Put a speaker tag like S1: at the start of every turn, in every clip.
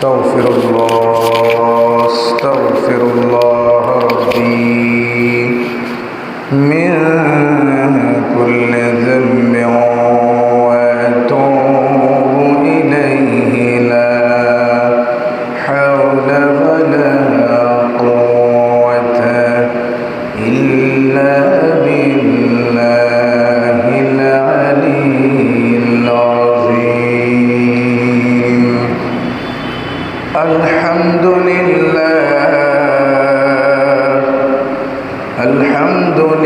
S1: أستغفر الله ربي من كل ذنب وأتوب إليه لا حول ولا قوة إلا بالله العلي العظيم. الحمد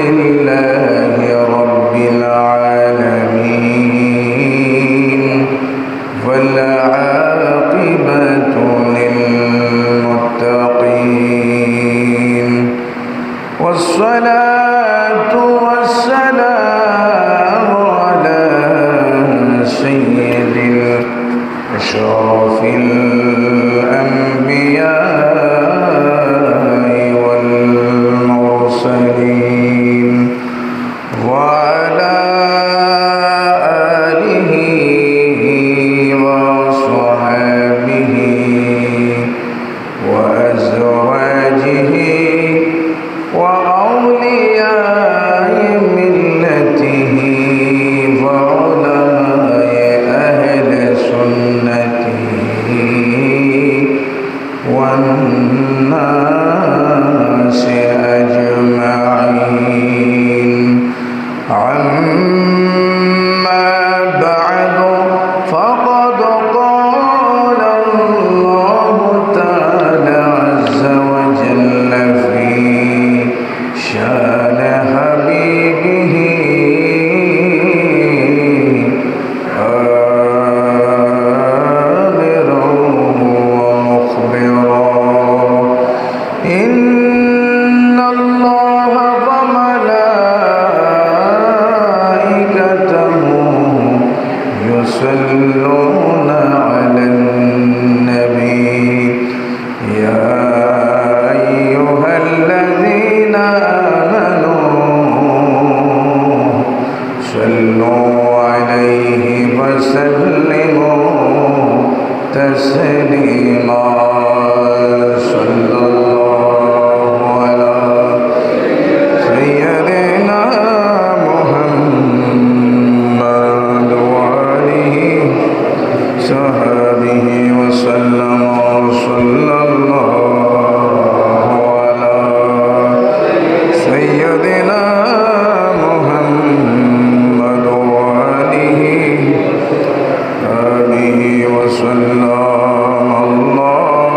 S1: لله رب العالمين والعاقبة للمتقين والصلاة والسلام على سيد أشرف الأنبياء والمرسلين وعلى آله وصحبه وأزواجه وأولياء ملته وعلماء أهل سنته والناس أجمعين. أما بعد فقد قال الله تعالى عز وجل في شان حبيبه آمرا ومخبرا إن الله وملائكته يصلون على النبي يا أيها الذين آمنوا صلوا عليه وسلموا تسليما. صلى الله على سيدنا محمد وآله صحبه وسلم. صلى الله على سيدنا محمد وآله وسلم. اللهم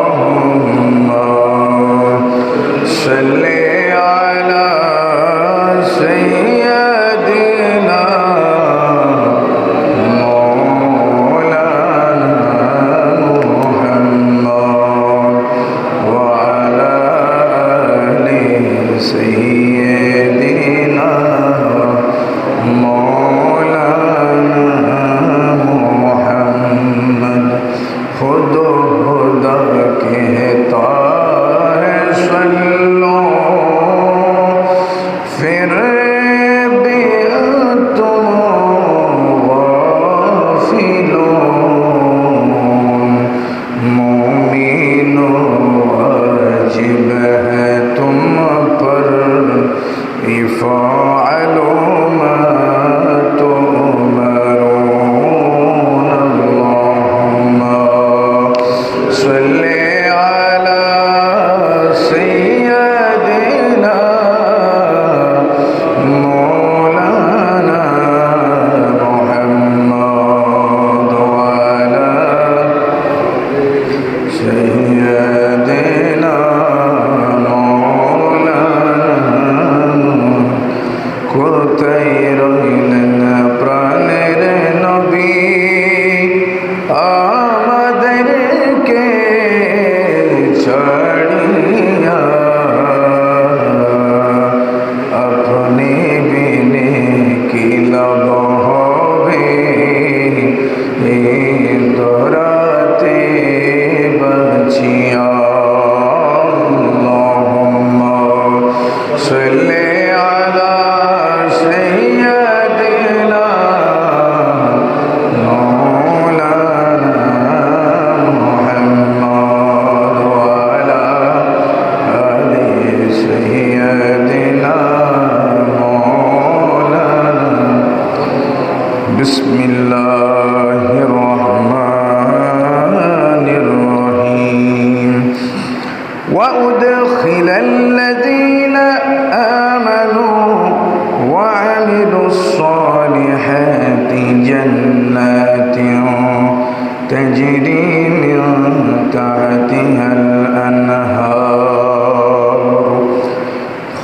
S1: الله الرحمن الرحيم وأدخل الذين آمنوا وعملوا الصالحات جنات تجري من تحتها الأنهار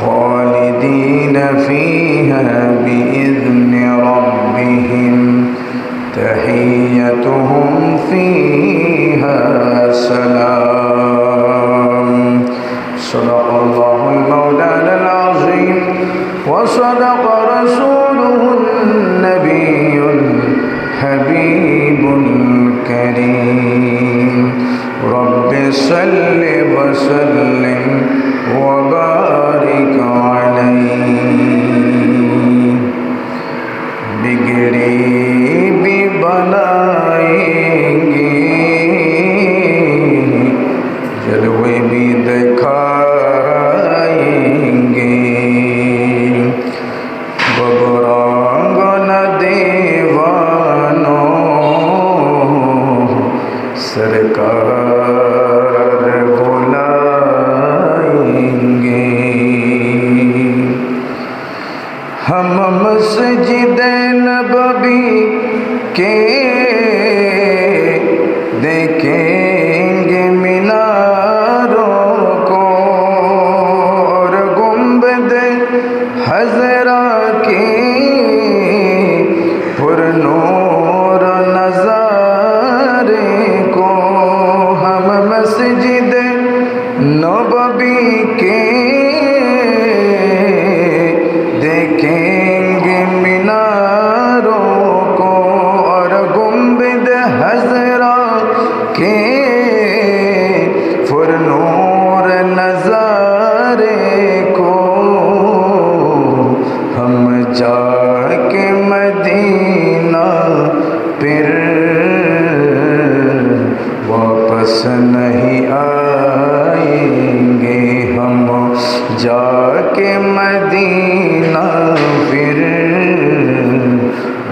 S1: خالدين فيها بإذن ربهم تحيتهم فيها سلام صدق الله المولانا العظيم وصدق رسوله النبي الحبيب الكريم رب صل وسلم وبارك عليه बिगड़ी भी बनाएंगे जलवे भी दिखाएंगे बबरांगन देवानों सरकार बुलाएंगे हम मस्जिद नबवी के देखेंगे मीनारों को और गुंबद हजरा के पुरनूर नज़ारे को हम मस्जिद नबवी के देखेंगे मीनारों को और गुंबद हजरा के फुरनूर नज़ारे को हम जाके मदीना फिर वापस नहीं आएंगे हम जाके मदीना फिर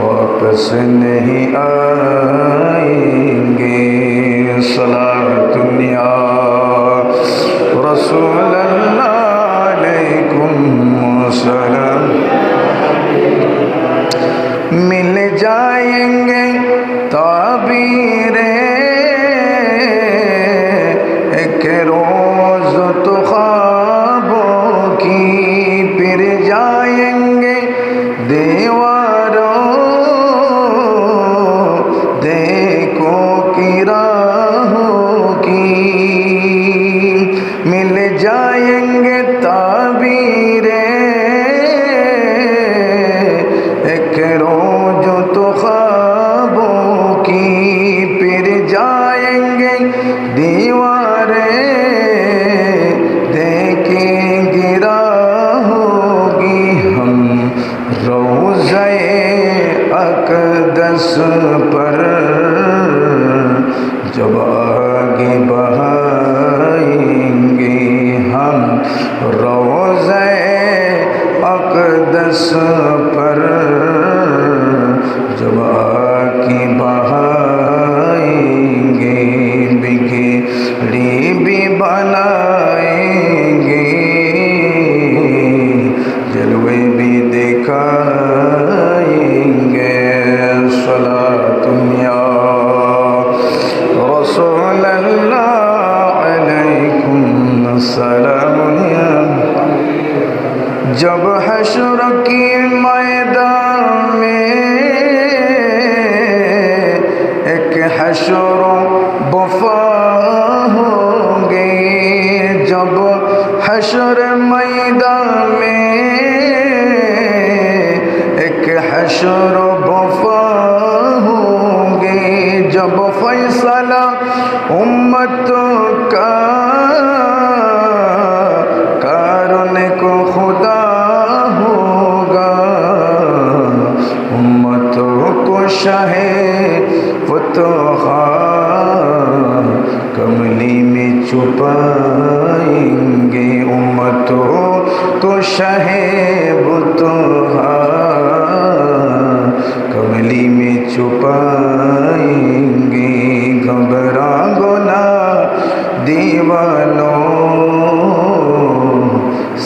S1: वापस नहीं आएंगे सलातुन या रसूलल्लाह अलैकुम सलाम मिल जाएंगे ताबीरे एक रोज तो ख्वाबों की फिर जाएंगे दीवारों देखो की राहों की मिल जाएंगे ताबीरे एक रोज तो ख्वाबों की फिर जाएंगे दीवारें देखेंगे राहोगी हम रोज़े अक़दस पर जब आगे बढ़ाएंगे हम रोज़े अक़दस पर जब आगे बढ़ाएंगे बिगड़ी भी बनाएंगे जलवे भी दिखाएंगे सलातुन या रसूलल्लाह अलैकुम सलाम जब हश्र की मैदान में एक हश्र वफा होंगे जब हश्र मैदान में एक हश्र वफा होंगे जब फैसला उम्मत का कारण को खुदा होगा उम्मतों को शाहे फतहा कमली में छुपाएंगे उम्मतों को शाहे फतहा कमली में छुपाएंगे घबरा गोना दीवानों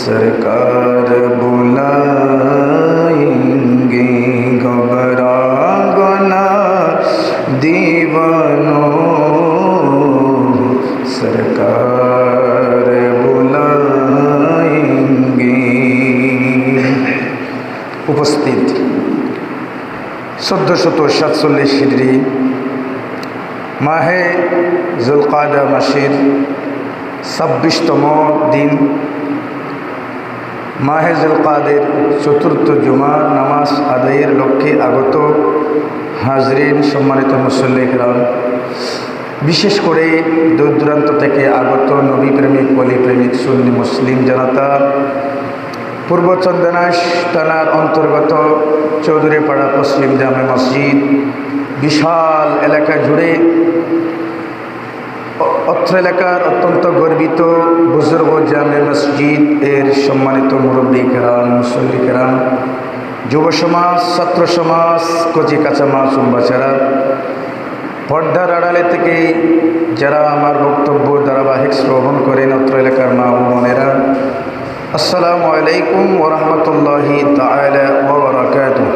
S1: सरकार बुलाएंगे घबरा गोना दीवानों सरकार बुलाएंगे। उपस्थित 1447 हिजरी माहे जुल्कादा मासेर 26तम दिन माहे जुल्काদের চতুর্থ জুমা নামাজ আদায়ের লক্ষ্যে আগত হাজরিন, সম্মানিত মুসল্লি কিরাম, বিশেষ করে দূর দূরান্ত থেকে আগত নবী প্রেমিক, ওলি প্রেমিক, সুন্নি মুসলিম জনতা, পূর্ব চন্দনাইশ থানার অন্তর্গত চৌধুরীপাড়া পশ্চিম জামে মসজিদ, বিশাল এলাকা জুড়ে অত্র এলাকার অত্যন্ত গর্বিত বুজুর্গ জামে মসজিদ এর সম্মানিত মুরব্বী কেরাম, মুসল্লি কেরাম, যুব সমাজ, ছাত্র সমাজ, কচি কাঁচামা চুম্বাচারা, পর্দার আড়ালে থেকে যারা আমার বক্তব্য ধারাবাহিক শ্রবণ করেন অত্র এলাকার মা ও বোনেরা, আসসালামু আলাইকুম ওয়া রাহমাতুল্লাহি তাআলা ওয়া বারাকাতুহু।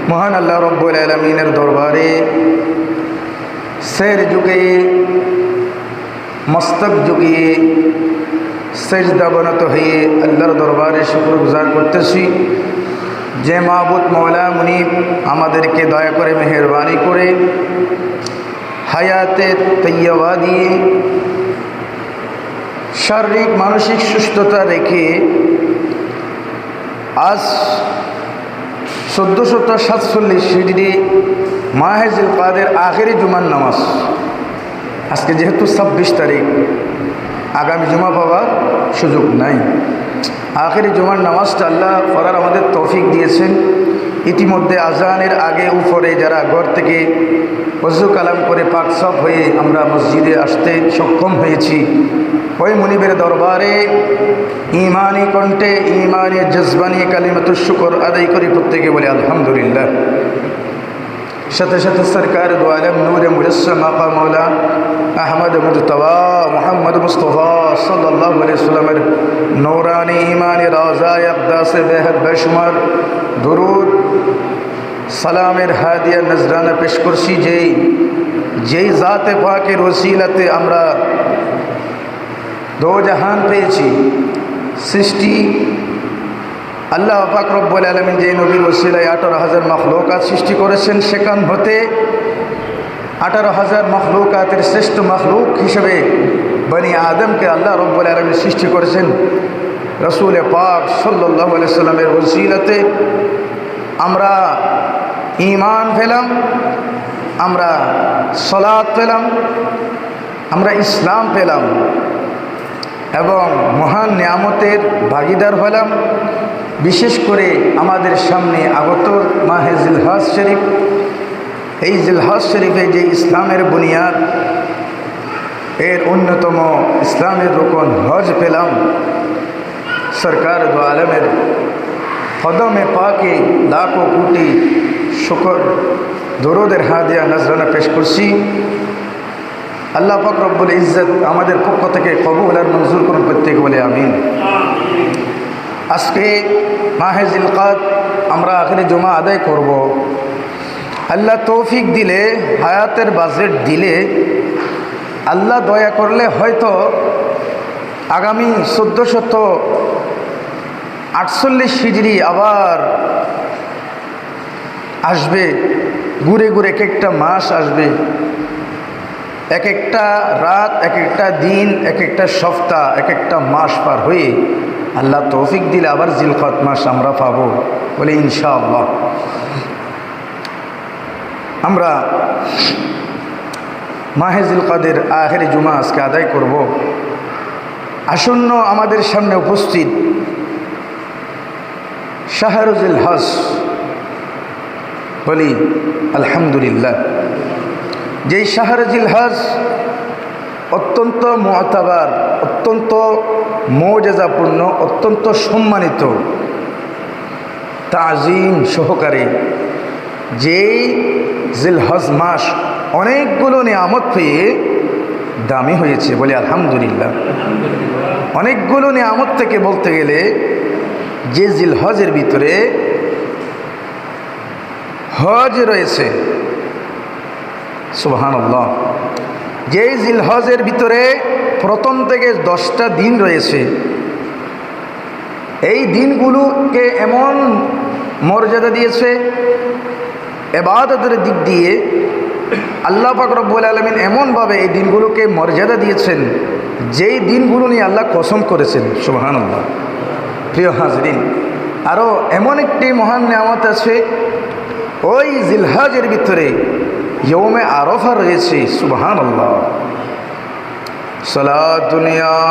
S1: মহান আল্লাহ রব্বুল আলামিনের দরবারে সের যুগিয়ে মস্তক যুগিয়ে সেজদা বনত হয়ে আল্লাহর দরবারে শুকরগুজার করতেছি যে মাবুদ মওলা মুনিব আমাদেরকে দয়া করে মেহেরবানি করে হায়াতে তৈয়বা দিয়ে শারীরিক মানসিক সুস্থতা রেখে আজ 1447 হিজরি মাহে জিলকাদের আখেরি জুমার নামাজ, আজকে যেহেতু 26 তারিখ, আগামী জুমা পাওয়ার সুযোগ নাই। আখেরি জুমার নামাজটা আল্লাহ পড়ার আমাদের তৌফিক দিয়েছেন। ইতিমধ্যে আজানের আগে উপরে যারা ঘর থেকে ওযু কালাম করে পাক সাফ হয়ে আমরা মসজিদে আসতে সক্ষম হয়েছি, ওই মুনিবের দরবারে ইমানি কণ্ঠে ইমানি জজবানি কালিমাতুশ শুকর আদায় করি প্রত্যেকে বলে আলহামদুলিল্লাহ। সাথে সাথে সরকার দু আলম নূরে মুজাসসাম আকা মৌলা আহমদ মুজতবা মুহাম্মদ মুস্তফা সাল্লাল্লাহু আলাইহি ওয়াসাল্লামের নূরানি ইমানি রওজায়ে আকদাসে বেহদ বেশুমার দুরুদ সালামের হাদিয়া নজরানা পেশ করছি। যেই জাতে পাকের ওসিলাতে আমরা দো জাহান পেয়েছি। সৃষ্টি আল্লাহ পাক রব্বুল আলামিন যে নবীর ওসিলায় 18,000 মখলুকাত সৃষ্টি করেছেন, সেখান হতে 18,000 মখলুকাতের শ্রেষ্ঠ মখলুক হিসেবে বনি আদমকে আল্লাহ রব্বুল আলামিন সৃষ্টি করেছেন। রসুল পাক সাল্লাল্লাহু আলাইহি সাল্লামের ওসিলাতে আমরা ঈমান পেলাম, আমরা সালাত পেলাম, আমরা ইসলাম পেলাম এবং মহান নিয়ামতের ভাগিদার হলাম। বিশেষ করে আমাদের সামনে আগত মাহে জিলহজ শরীফ, এই জিলহজ শরীফে যে ইসলামের বুনিয়াদ, এর অন্যতম ইসলামের রোকন হজ পেলাম। সরকার দু আলমের কদমে পাকে লাখো কোটি শুকর দরুদের হাদিয়া নজরানা পেশ করছি। আল্লাহ পাক রব্বুল ইজ্জত আমাদের পক্ষ থেকে কবুল আর মঞ্জুর করুন প্রত্যেক বলে আমিন। আজকে মাহে জিলকাদ আমরা আখেরি জুমা আদায় করব। আল্লাহ তৌফিক দিলে, হায়াতের বাজেট দিলে, আল্লাহ দয়া করলে হয়তো আগামী 1448 হিজরি আবার আসবে। ঘুরে ঘুরে এক একটা মাস আসবে, এক একটা রাত, এক একটা দিন, এক একটা সপ্তাহ, এক একটা মাস পার হয়ে আল্লাহ তৌফিক দিলে আবার জিলকদ মাস আমরা পাবো বলে ইনশাআল্লাহ। আমরা মাহে জিলকদের আখেরি জুমা আজকে আদায় করব। আসন্ন আমাদের সামনে উপস্থিত শাহরু জিলহজ, বলি আলহামদুলিল্লাহ। যেই শাহরু জিলহজ অত্যন্ত মুআতাবার, অত্যন্ত মর্যাদাপূর্ণ, অত্যন্ত সম্মানিত। তাজিম সহকারে যেই জিলহজ মাস অনেকগুলো নিয়ামত পেয়ে দামি হয়েছে, বলে আলহামদুলিল্লাহ। অনেকগুলো নিয়ামত থেকে বলতে গেলে যে জিলহজের ভিতরে হজ রয়েছে, সুবহানাল্লাহ, যে জিলহজের ভিতরে প্রথম থেকে 10টা দিন রয়েছে, এই দিনগুলোকে এমন মর্যাদা দিয়েছে ইবাদতের দিক দিয়ে। আল্লাহ পাক রব্বুল আলামিন এমনভাবে এই দিনগুলোকে মর্যাদা দিয়েছেন যেই দিনগুলো নিয়ে আল্লাহ কসম করেছেন, সুবহানাল্লাহ। প্রিয় হাজরিন, আরও এমন একটি মহান নিয়ামত আছে ওই জিলহজের ভিতরে, ইয়ৌমে আরাফা রয়েছে, সুবহানাল্লাহ। সালাতুন ইয়া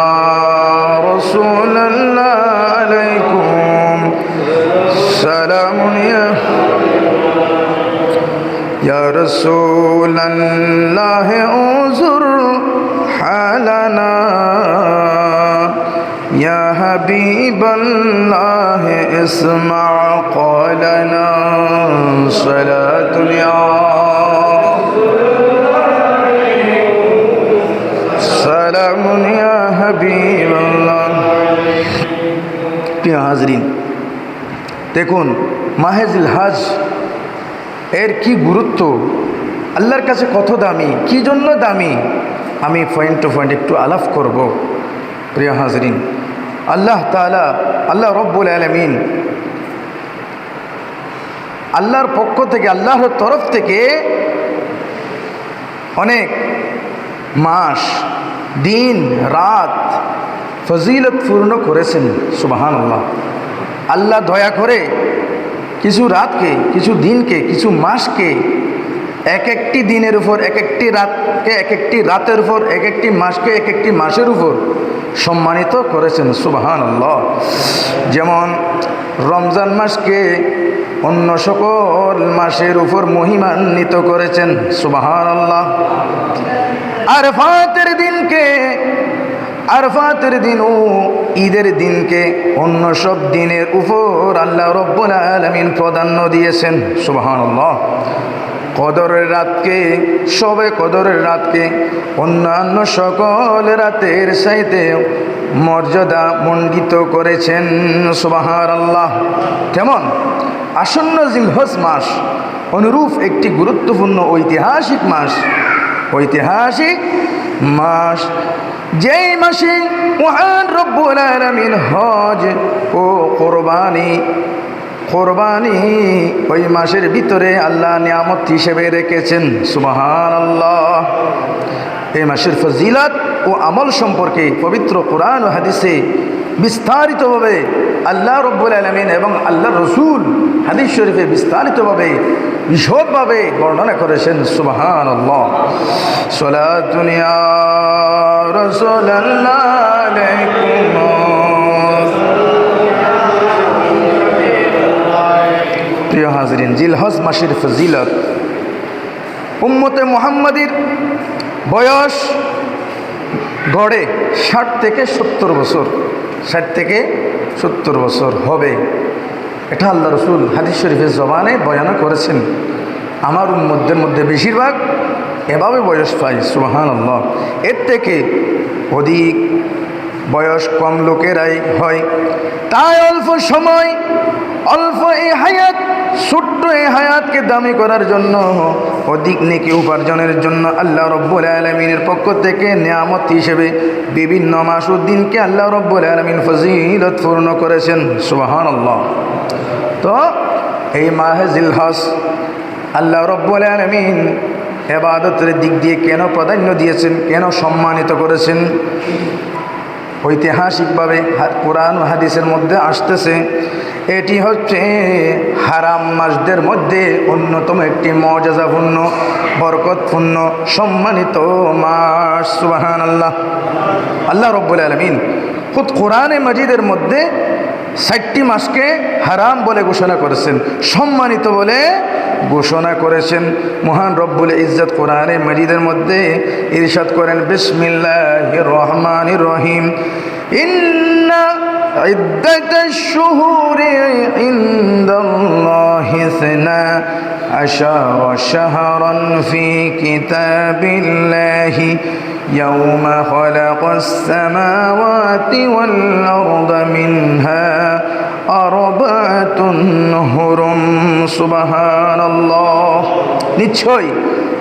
S1: রাসূলুল্লাহ আলাইকুম সালামুন ইয়া রাসূলুল্লাহ উযুর হালানা ইয়া হাবিবাল্লাহ ইসমা ক্বালানা সালাতুন ইয়া সালামুন ইয়া হাবিবাল্লাহ। প্রিয় হাজরিন, দেখুন মাহে জিলহজ এর কি গুরুত্ব, আল্লাহর কাছে কত দামি, কি জন্য দামি, আমি পয়েন্ট টু পয়েন্ট একটু আলাপ করব। প্রিয় হাজরিন, আল্লাহ তাআলা, আল্লাহ রব্বুল আলামিন আল্লাহর পক্ষ থেকে, আল্লাহর তরফ থেকে অনেক মাস, দিন, রাত ফজিলতপূর্ণ করেছেন, সুবহানাল্লাহ। আল্লাহ দয়া করে কিছু রাতকে, কিছু দিনকে, কিছু মাসকে, এক একটি দিনের উপর, এক একটি রাতকে, এক একটি রাতের উপর, এক একটি মাসকে, এক একটি মাসের উপর সম্মানিত করেছেন, সুবহানাল্লাহ। যেমন রমজান মাসকে অন্য সকল মাসের উপর মহিমান্বিত করেছেন, সুবহানাল্লাহ। আরফাতের দিনকে, আরফাতের দিন ও ঈদের দিনকে অন্য সব দিনের উপর আল্লাহ রব্বুল আলামিন প্রাধান্য দিয়েছেন, সুবহানাল্লাহ। কদরের রাতকে, শবে কদরের রাতকে অন্যান্য সকল রাতের চাইতে মর্যাদা মণ্ডিত করেছেন, সুবহানাল্লাহ। তেমন আসন্ন জিলহজ মাস অনুরূপ একটি গুরুত্বপূর্ণ ঐতিহাসিক মাস, ঐতিহাসিক মাস, যেই মাসে মহান রব্বুল আলামিন হজ ও কোরবানি ওই মাসের ভিতরে আল্লাহ নিয়ামত হিসেবে রেখেছেন, সুবহানাল্লাহ। এই মাসের ফজিলত ও আমল সম্পর্কে পবিত্র কোরআন ও হাদিসে বিস্তারিতভাবে আল্লাহ রব্বুল আলামিন এবং আল্লাহ রসুল হাদিস শরীফে বিস্তারিতভাবে, বিশদভাবে বর্ণনা করেছেন, সুবহানাল্লাহ। সালাতুন ইয়া রাসূলুল্লাহ আলাইকুম। প্রিয় হাজরিন, জিলহজ মাসের ফজিলত, উম্মতে মুহাম্মাদির বয়স গড়ে 60 থেকে 70 বছর, 60 থেকে 70 বছর হবে, এটা আল্লাহ রসুল হাদিস শরীফের জবানে বয়ান করেছেন। আমার উম্মতদের মধ্যে বেশিরভাগ এভাবে বয়স পায়, সুবহানাল্লাহ। এর থেকে অধিক বয়স কম লোকেরাই হয়। তাই অল্প সময়, অল্প এই হায়াত, ছোট্ট এই হায়াতকে দামি করার জন্য, অধিক নেকি উপার্জনের জন্য আল্লাহ রব্বুল আলামিনের পক্ষ থেকে নিয়ামত হিসেবে বিভিন্ন মাস ও দিনকে আল্লাহ রব্বুল আলামিন ফজিলতপূর্ণ করেছেন, সুবহানাল্লাহ। তো এই মাহে জিলহজ আল্লাহ রব্বুল আলামিন ইবাদতের দিক দিয়ে কেন প্রাধান্য দিয়েছেন, কেন সম্মানিত করেছেন, ঐতিহাসিকভাবে কোরআন ও হাদিসের মধ্যে আসতেছে। এটি হচ্ছে হারাম মাসদের মধ্যে অন্যতম একটি মর্যাদাপূর্ণ, বরকতপূর্ণ, সম্মানিত মাস, সুবহানাল্লাহ। আল্লাহ রব্বুল আলামিন খুদ কোরআনে মাজিদের মধ্যে 60টি মাসকে হারাম বলে ঘোষণা করেছেন, সম্মানিত বলে ঘোষণা করেছেন। মহান রব্বুল ইজ্জত কোরআনে মাজিদের মধ্যে ইরশাদ করেন, বিসমিল্লাহির রহমানির রহিম, ইন্না ইদ্দাতাশ শুহুরি ইনদাল্লাহি 12 শাহরান ফি কিতাবিল্লাহি ইয়াওমা খালাকাস সামাওয়াতি ওয়াল আরদা মিনহা আরবাতুন হুরুম। সুবহানাল্লাহ। নিশ্চয়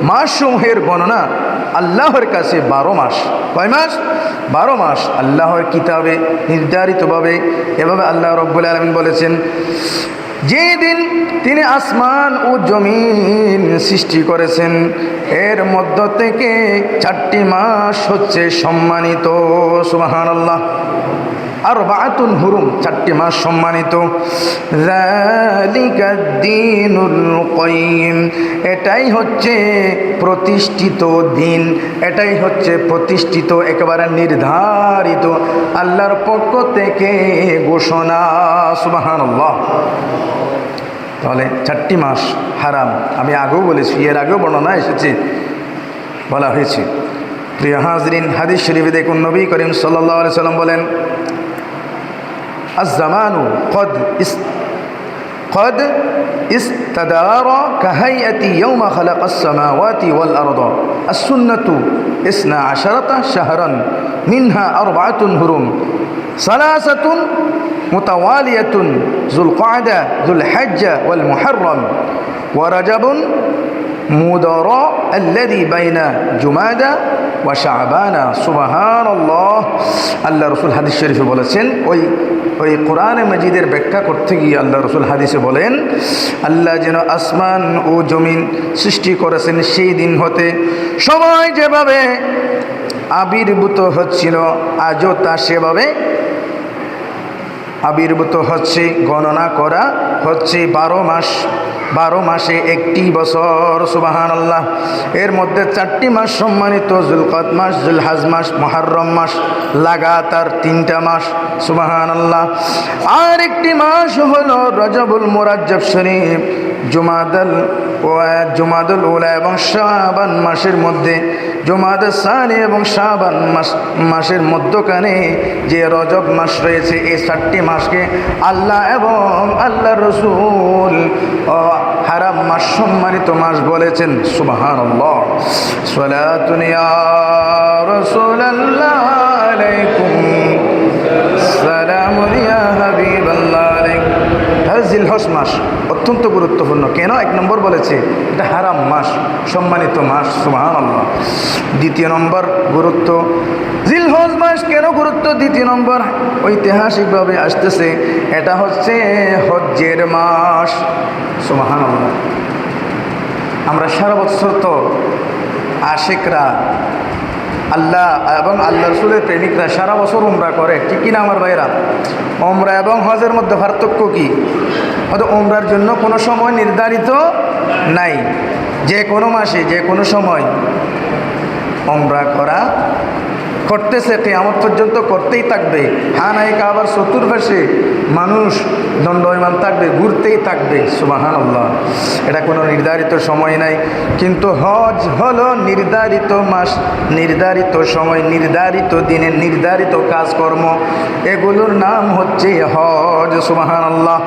S1: মাসসমূহের গণনা আল্লাহর কাছে 12 মাস। কয় মাস? 12 মাস আল্লাহর কিতাবে নির্ধারিতভাবে। এভাবে আল্লাহ রাব্বুল আলামিন বলেছেন, যেদিন তিনি আসমান ও জমিন সৃষ্টি করেছেন এর মধ্য থেকে 4টি মাস হচ্ছে সম্মানিত। সুবহানাল্লাহ। আরবাতুন হুরুম, 4টি মাস সম্মানিত। যালিকাদ দীনুল কাইয়িম, এটাই হচ্ছে প্রতিষ্ঠিত দিন, এটাই হচ্ছে প্রতিষ্ঠিত একেবারে নির্ধারিত আল্লাহর পক্ষ থেকে ঘোষণা। সুবহানাল্লাহ। তাহলে 4টি মাস হারাম, আমি আগেও বলেছি, এর আগেও বর্ণনা এসেছে, বলা হয়েছে। প্রিয় হাজরিন, হাদিস শরীফে দেখুন নবী করিম সাল্লাল্লাহু আলাইহি সাল্লাম বলেন, আজ-জামানু قد استدار كهيئة يوم خلق السماوات والأرض السنة 12 شهرا منها 4 هرم 3 متوالية ذو القعدة ذو الحجة والمحرم ورجب مضر الذي بين جمادى وشعبان। সুবহানাল্লাহ। আল্লাহ রসুল হাদিস শরীফে বলেছেন, ওই কোরআনে মাজিদের ব্যাখ্যা করতে গিয়ে আল্লাহ রসুল হাদিসে বলেন, আল্লাহ যেন আসমান ও জমিন সৃষ্টি করেছেন সেই দিন হতে সময় যেভাবে আবির্ভূত হচ্ছিল আজও তা সেভাবে আবির্ভূত হচ্ছে। গণনা করা হচ্ছে 12 মাস, 12 মাসে 1টি বছর। সুবহানাল্লাহ। এর মধ্যে 4টি মাস সম্মানিত, যুলকাদ মাস, যুলহাজ মাস, মুহররম মাস, লাগাতার 3টা মাস। সুবহানাল্লাহ। আর একটি মাস হলো রজবুল মুরাজ্জব শরীফ, জুমাদুল উলা এবং শাবান মাসের মধ্যে, জুমাদুস সানি এবং শাবান মাসের মধ্যখানে যে রজব মাস রয়েছে, এই 4টি মাসকে আল্লাহ এবং আল্লাহ রসুল হারাম মাস, সম্মানিত মাস বলেছেন। সুবহানাল্লাহ। সালাতুন ইয়া রাসূলুল্লাহ আলাইকুম সালামুন ইয়া হাবিবাল্লাহ আলাইকুম। জিলহজ মাস অত্যন্ত গুরুত্বপূর্ণ। কেন? 1 নম্বর বলেছে এটা হারাম মাস, সম্মানিত মাস। সুবহানাল্লাহ। 2 নম্বর গুরুত্ব, জিলহজ মাস কেন গুরুত্ব? 2 নম্বর ঐতিহাসিকভাবে আসতেছে, এটা হচ্ছে হজ্জের মাস। সুবহানাল্লাহ। আমরা সারা বছর তো আশিকরা, আল্লাহ এবং আল্লাহ রসুলের প্রেমিকরা সারা বছর উমরা করে, ঠিক কিনা আমার ভাইরা? উমরা এবং হজের মধ্যে পার্থক্য কি? উমরার জন্য কোনো সময় নির্ধারিত নাই, যে কোনো মাসে যে কোনো সময় উমরা করা করতেছে, কিয়ামত পর্যন্ত করতেই থাকবে। হানায়ে কাবার চতুর্পাশে মানুষ দণ্ডায়মান থাকবে, ঘুরতেই থাকবে। সুবহানাল্লাহ। এটা কোনো নির্ধারিত সময় নাই। কিন্তু হজ হলো নির্ধারিত মাস, নির্ধারিত সময়, নির্ধারিত দিনে নির্ধারিত কাজকর্ম, এগুলোর নাম হচ্ছে হজ। সুবহানাল্লাহ।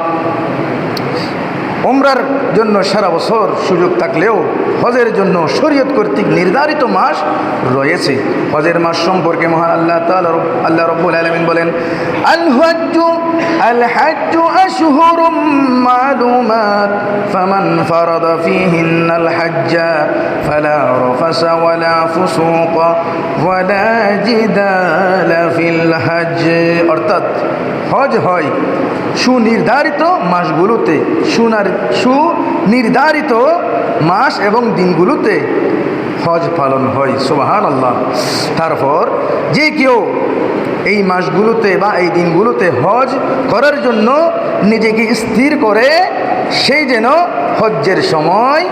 S1: উমরার জন্য সারা বছর সুযোগ থাকলেও হজের জন্য শরীয়ত কর্তৃক নির্ধারিত মাস রয়েছে। হজের মাস সম্পর্কে মহান আল্লাহ রাব্বুল আলামিন বলেন, আল হাজ্জু আশহুরুম মালুমাত ফামান ফারাদা ফীহিন্নাল হাজ্জা ফালা রাফাসা ওয়ালা ফুসুকা ওয়ালা জিদালা ফিল হজ্জ। অর্থাৎ হজ হয় সুনির্ধারিত মাসগুলোতে, সুনির্ধারিত মাস এবং দিনগুলোতে হজ পালন হয়। সুবহানাল্লাহ। তারপর যে কেউ এই মাসগুলোতে বা এই দিনগুলোতে হজ করার জন্য নিজেকে স্থির করে, সেই যেন হজ্জের সময়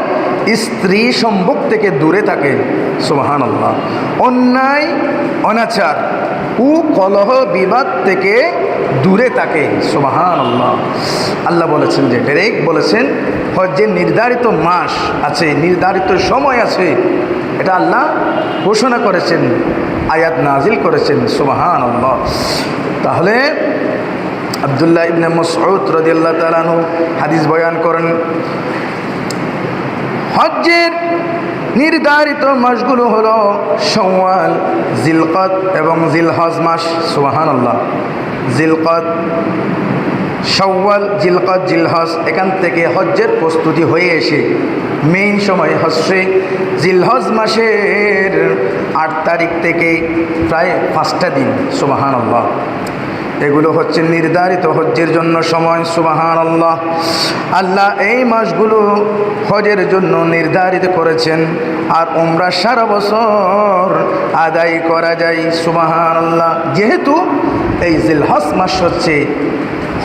S1: স্ত্রী সম্ভোগ থেকে দূরে থাকে। সুবহানাল্লাহ। অন্যায় অনাচার ও কলহ বিবাদ থেকে দূরে থাকে। সুবহানাল্লাহ। আল্লাহ বলেছেন, যে ডাইরেক্ট বলেছেন হজ্জের নির্ধারিত মাস আছে, নির্ধারিত সময় আছে, এটা আল্লাহ ঘোষণা করেছেন, আয়াত নাজিল করেছেন। সুবহানাল্লাহ। তাহলে আব্দুল্লাহ ইবনে মাসউদ রাদিয়াল্লাহু তাআলা আনহু হাদিস বয়ান করেন, হজ্জের নির্ধারিত মাসগুলো হলো শাওয়াল, জিলকদ এবং জিলহজ মাস। সুবহানাল্লাহ। জিলকদ, শাওয়াল, জিলকদ, জিলহজ, এখান থেকে হজ্জের প্রস্তুতি হয়ে এসে মেইন সময় হচ্ছে জিলহজ মাসের 8 তারিখ থেকে প্রায় 5টা দিন। সুবহানাল্লাহ। এগুলো হচ্ছে নির্ধারিত হজ্জের জন্য সময়। সুবহানাল্লাহ। আল্লাহ এই মাসগুলো হজের জন্য নির্ধারিত করেছেন, আর উমরা সারা বছর আদায় করা যায়। সুবহানাল্লাহ। যেহেতু এই জিলহজ মাস হচ্ছে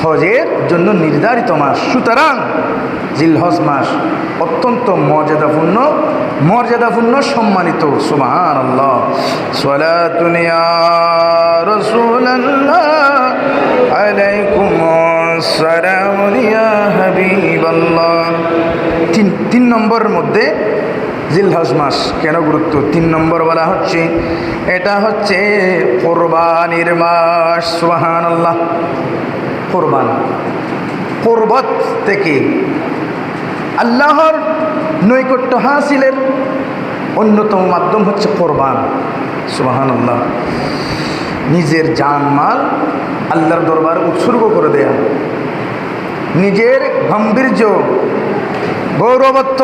S1: হজের জন্য নির্ধারিত মাস, সুতরাং জিলহজ মাস অত্যন্ত মর্যাদাপূর্ণ সম্মানিত। সুবহানাল্লাহ। সালাতুন ইয়া রাসূলুল্লাহ আলাইকুম আসসালাম ইয়া হাবিবাল্লাহ। তিন নম্বরের মধ্যে জিলহজ মাস কেন গুরুত্ব? 3 নম্বর বলা হচ্ছে এটা হচ্ছে কোরবানির মাস। সুবহানাল্লাহ। কোরবান, পর্বত থেকে আল্লাহর নৈকট্য হাসিলের অন্যতম মাধ্যম হচ্ছে কোরবান। সুবহানাল্লাহ। নিজের জানমাল আল্লাহর দরবারে উৎসর্গ করে দেয়া, নিজের গাম্ভীর্য, গৌরবত্ব,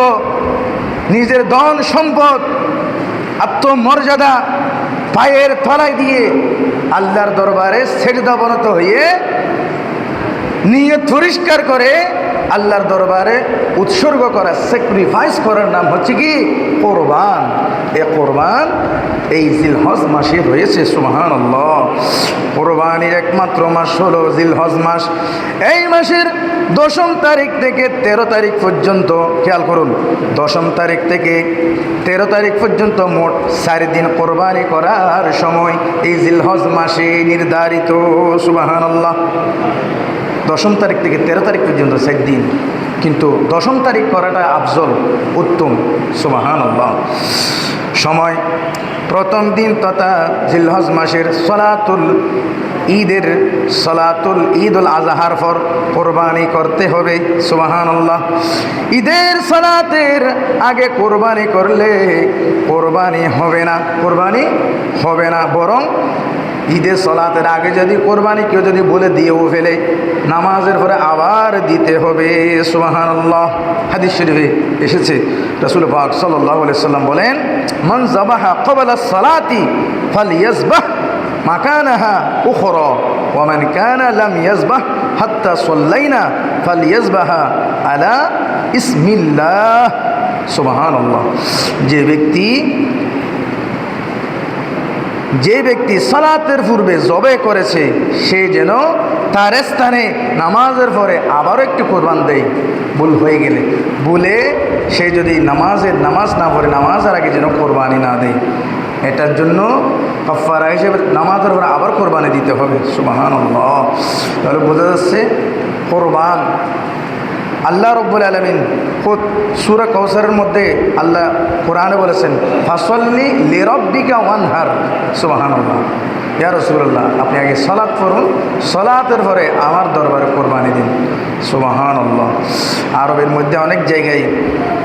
S1: নিজের ধন সম্পদ, আত্মমর্যাদা পায়ের তলায় দিয়ে আল্লাহর দরবারে সেজদাবনত হয়ে নিয়ত পরিষ্কার করে আল্লাহর দরবারে উৎসর্গ করা, স্যাক্রিফাইস করার নাম হচ্ছে কি? কোরবান। এ কোরবান এই জিলহজ মাসে হয়েছে। সুবহানাল্লাহ। কোরবানির একমাত্র মাস হলো জিলহজ মাস। এই মাসের 10ম তারিখ থেকে 13 তারিখ পর্যন্ত, খেয়াল করুন, 10ম তারিখ থেকে 13 তারিখ পর্যন্ত মোট 4 দিন কোরবানি করার সময় এই জিলহজ মাসে নির্ধারিত। সুবহানাল্লাহ। 10ম তারিখ থেকে 13 তারিখ পর্যন্ত 4 দিন, কিন্তু 10ম তারিখ করাটা আফজল, উত্তম। সুবহানাল্লাহ। সময় প্রথম দিন তথা জিলহজ মাসের সলাতুল ঈদুল আজহার পর কোরবানি করতে হবে। সুবহানাল্লাহ। ঈদের সালাতের আগে কোরবানি করলে কোরবানি হবে না, বরং ঈদের সালাতের আগে যদি কোরবানি কেউ যদি বলে দিয়েও ফেলে, নামাজের পরে আবার দিতে হবে। সুবহানাল্লাহ। হাদিস শরীফে এসেছে, রাসূল পাক সাল্লাল্লাহু আলাইহি সাল্লাম বলেন, মান যাবাহা ক্বাবলা সালাতি ফালইয়াজবাহ মাকানাহা উখরা ওয়া মান কানা লাম ইয়াজবাহ হাত্তা সাল্লাইনা ফালইয়াজবাহা আলা ইসমিল্লাহ। সুবহানাল্লাহ। যে ব্যক্তি সালাতের পূর্বে জবে করেছে, সে যেন তার স্থানে নামাজের পরে আবারও একটু কোরবান দেয়। ভুল হয়ে গেলে, ভুলে সে যদি নামাজ না পড়ে, নামাজের আগে যেন কোরবানি না দেয়। এটার জন্য কাফারা হিসেবে নামাজের পরে আবার কোরবানি দিতে হবে। সুবহানাল্লাহ। তাহলে বোঝা যাচ্ছে কোরবান আল্লাহ রাব্বুল আলামিন সূরা কাউসারের মধ্যে আল্লাহ কোরআনে বলেছেন, ফাসল্লি লিরাব্বিকা ওয়ানহার। সুবহানাল্লাহ। ইয়া রাসূলুল্লাহ, আপনি আগে সালাত পড়ুন, সালাতের পরে আমার দরবারে কোরবানি দিন। সুবহানাল্লাহ। আরবের মধ্যে অনেক জায়গায়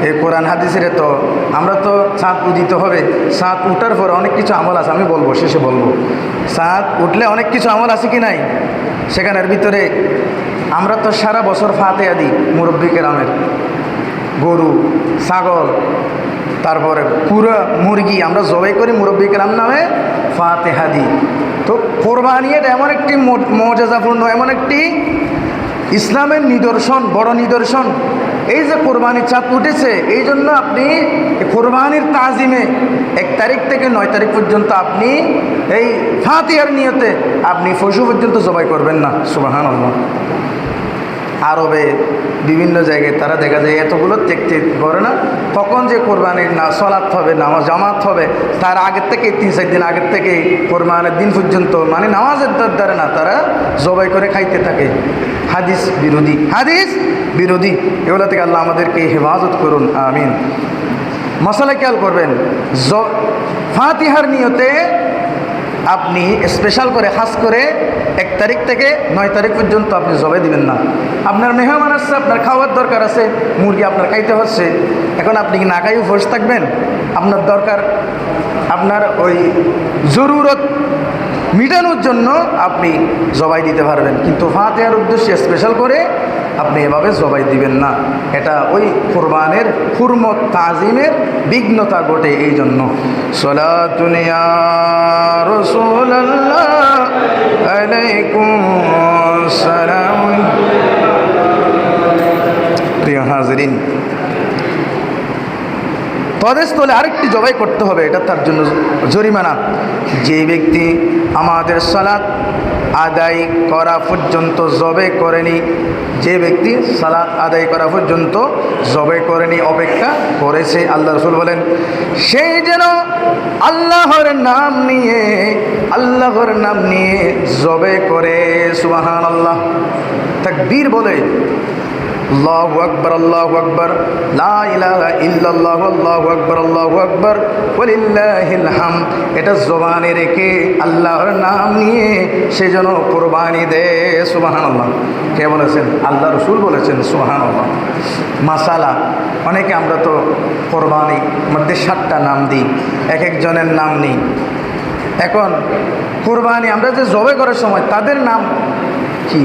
S1: এই কোরআন হাদিসের তো আমরা তো চাঁদ উদিত হবে, চাঁদ উঠার পরে অনেক কিছু আমল আছে, আমি বলবো, শেষে বলবো। চাঁদ উঠলে অনেক কিছু আমল আছে কি নাই? সেখানের ভিতরে আমরা তো সারা বছর ফাতিহা দিই মুরব্বি কেরামের, গরু, ছাগল, তারপরে পুরো মুরগি আমরা জবাই করি মুরব্বি কেরাম নামে, ফাতিহা দিই। তো কোরবানি এটা এমন একটি মর্যাদাপূর্ণ, এমন একটি ইসলামের নিদর্শন, বড় নিদর্শন। এই যে কোরবানির চাঁদ উঠেছে, এই জন্য আপনি কোরবানির তাজিমে 1 তারিখ থেকে 9 তারিখ পর্যন্ত আপনি এই ফাতিহার নিয়তে আপনি পশু পর্যন্ত জবাই করবেন না। সুবহানাল্লাহ। আরবে বিভিন্ন জায়গায় তারা দেখা যায় এতগুলো দেখতে করে না, কখন যে কোরবানির না সালাত হবে, নামাজ জামাত হবে, তার আগের থেকে 3-4 দিন আগের থেকে কোরবানির দিন পর্যন্ত মানে নামাজের দ্বারা না, তারা জবাই করে খাইতে থাকে। হাদিস বিরোধী। এগুলো থেকে আল্লাহ আমাদেরকে হেফাজত করুন, আমিন। মশালা খেয়াল করবেন, ফাতিহার নিয়তে আপনি স্পেশাল করে খাস করে 1 তারিখ থেকে 9 তারিখ পর্যন্ত আপনি জবাই দিবেন না। আপনার মেহমান আসছে, আপনার খাওয়ার দরকার আছে, মুরগি আপনার খাইতে হচ্ছে, এখন আপনি কি না খাইও বসে থাকবেন? আপনার দরকার, আপনার ওই জরুরত মিটানোর জন্য আপনি জবাই দিতে পারবেন, কিন্তু ফাতিহার উদ্দেশ্যে স্পেশাল করে আপনি এভাবে জবাই দিবেন না। এটা ওই কুরবানের হুরমত তাজিমের বিঘ্নতা ঘটে। এই জন্য সালাতুন ইয়া রাসূলুল্লাহ আলাইকুম সালাম। প্রিয় হাজিরিন, তদেস্থলে আরেকটি জবাই করতে হবে, এটা তার জন্য জরিমানা। যে ব্যক্তি আমাদের সালাত আদায় করা পর্যন্ত জবে করেনি, যে ব্যক্তি সালাত আদায় করা পর্যন্ত জবে করেনি, অপেক্ষা করেছে, আল্লাহ রাসূল বলেন সেই যেন আল্লাহর নাম নিয়ে জবে করে। সুবহানাল্লাহ, তাকবীর বলে আল্লাহু আকবার, আল্লাহু আকবার, লা ইলাহা ইল্লাল্লাহু, আল্লাহু আকবার, আল্লাহু আকবার, ওয়ালিল্লাহিল হামদ। এটা জবানে রেখে আল্লাহর নাম নিয়ে সেজন্য কুরবানি দেয়। সুবহানাল্লাহ। কে বলেছেন? আল্লাহ রাসূল বলেছেন। সুবহানাল্লাহ। মাসালা, অনেকে আমরা তো কুরবানির মধ্যে 7টা নাম দিই, এক একজনের নাম নিই। এখন কুরবানি আমরা যে জবে করার সময় তাদের নাম কি?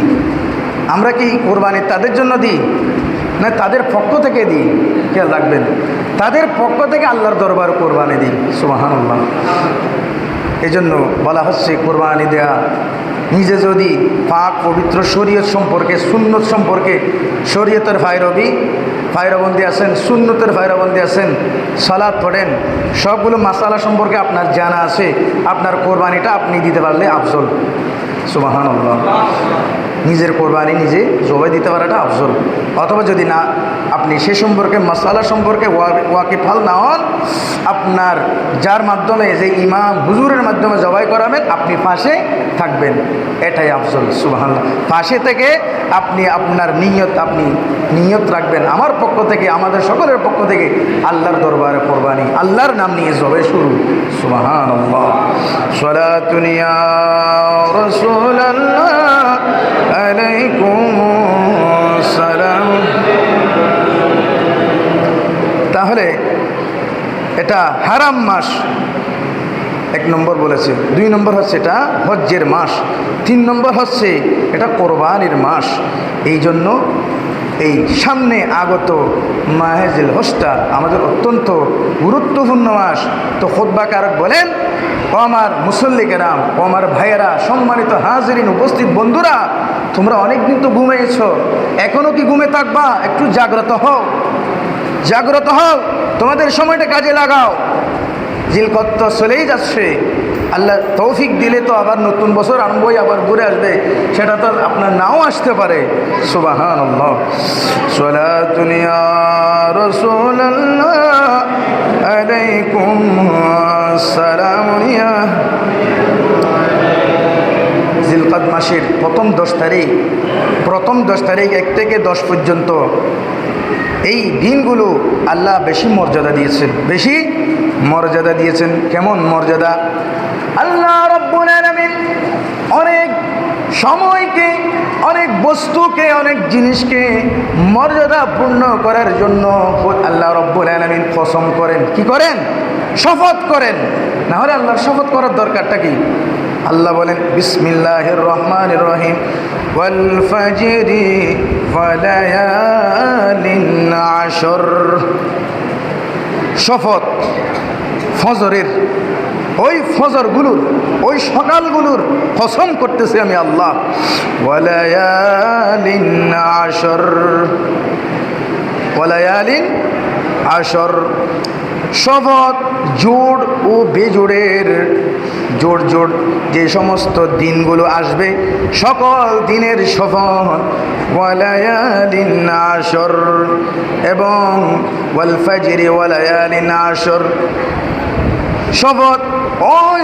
S1: আমরা কি কোরবানি তাদের জন্য দিই না তাদের পক্ষ থেকে দিই? খেয়াল রাখবেন, তাদের পক্ষ থেকে আল্লাহর দরবার কোরবানি দিই। সুবহানাল্লাহ। এই জন্য বলা হচ্ছে কোরবানি দেয়া নিজে যদি পাক পবিত্র শরীয়ত সম্পর্কে, সুন্নত সম্পর্কে, শরীয়তের ফায়রবন্দি আছেন, সুন্নতের ফায়রবন্দি আছেন, সালাত পড়েন, সবগুলো মাসালা সম্পর্কে আপনার জানা আছে, আপনার কোরবানিটা আপনি দিতে পারলে আফজল। সুবহানাল্লাহ। নিজের কোরবানি নিজে জবাই দিতে পারাটা আফজল। অথবা যদি না আপনি সে সম্পর্কে মাসালা সম্পর্কে ওয়াকিফাল না হন, আপনার যার মাধ্যমে যে ইমাম হুজুরের মাধ্যমে জবাই করাবেন আপনি পাশে থাকবেন, এটাই আফজল। সুবহানাল্লাহ। পাশে থেকে আপনি আপনার নিয়ত রাখবেন, আমার পক্ষ থেকে, আমাদের সকলের পক্ষ থেকে আল্লাহর দরবারে কোরবানি, আল্লাহর নাম নিয়ে জবাই শুরু। সুবহানাল্লাহ। সালাতুন ইয়া রাসূলুল্লাহ আলাইকুম সালাম। তাহলে এটা হারাম মাস, 1 নম্বর বলেছে। 2 নম্বর হচ্ছে এটা হজ্জের মাস। 3 নম্বর হচ্ছে এটা কোরবানির মাস। এই জন্য এই সামনে আগত মাহে জিলহজটা আমাদের অত্যন্ত গুরুত্বপূর্ণ মাস। তো খুতবাকারক বলেন, ও আমার মুসল্লি কেরাম, ও আমার ভাইয়েরা, সম্মানিত হাজিরিন, উপস্থিত বন্ধুরা, তোমরা অনেক দিন তো ঘুমিয়েছ, এখনও কি ঘুমে থাকবা? একটু জাগ্রত হও, জাগ্রত হও, তোমাদের সময়টা কাজে লাগাও। জিলকদ তো চলেই যাচ্ছে, আল্লাহ তৌফিক দিলে তো আবার নতুন বছর আরম্ভই আবার ঘুরে আসবে, সেটা তো আপনার নাও আসতে পারে। সুবহানাল্লাহ। সালাতুন ইয়া রাসূলুল্লাহ আলাইকুম সালাম। জিলকদ মাসের প্রথম 10 তারিখ 1 থেকে 10 পর্যন্ত এই দিনগুলো আল্লাহ বেশি মর্যাদা দিয়েছেন। কেমন মর্যাদা? আল্লাহ রাব্বুল আলামিন অনেক সময়কে, অনেক বস্তুকে, অনেক জিনিসকে মর্যাদাপূর্ণ করার জন্য আল্লাহ রাব্বুল আলামিন কসম করেন। কি করেন? শপথ করেন। না হলে আল্লাহর শপথ করার দরকারটা কি? আল্লাহ বলেন বিসমিল্লাহির রহমানির রহিম, ওয়াল ফাজরি ওয়া লায়ালিন আশর। শপথ ফজরের, ওই ফজরগুলোর, ওই সকালগুলোর কসম করতেছি আমি আল্লাহ। ওয়া লায়ালিন আশর, ওয়া লায়ালিন আশর। শপথ জোড় ও বেজোড়ের, জোড় যে সমস্ত দিনগুলো আসবে সকল দিনের শপথ। ওয়া লায়ালিন আশর, এবং ওয়াল ফাজরি ওয়া লায়ালিন আশর। শপথ ওই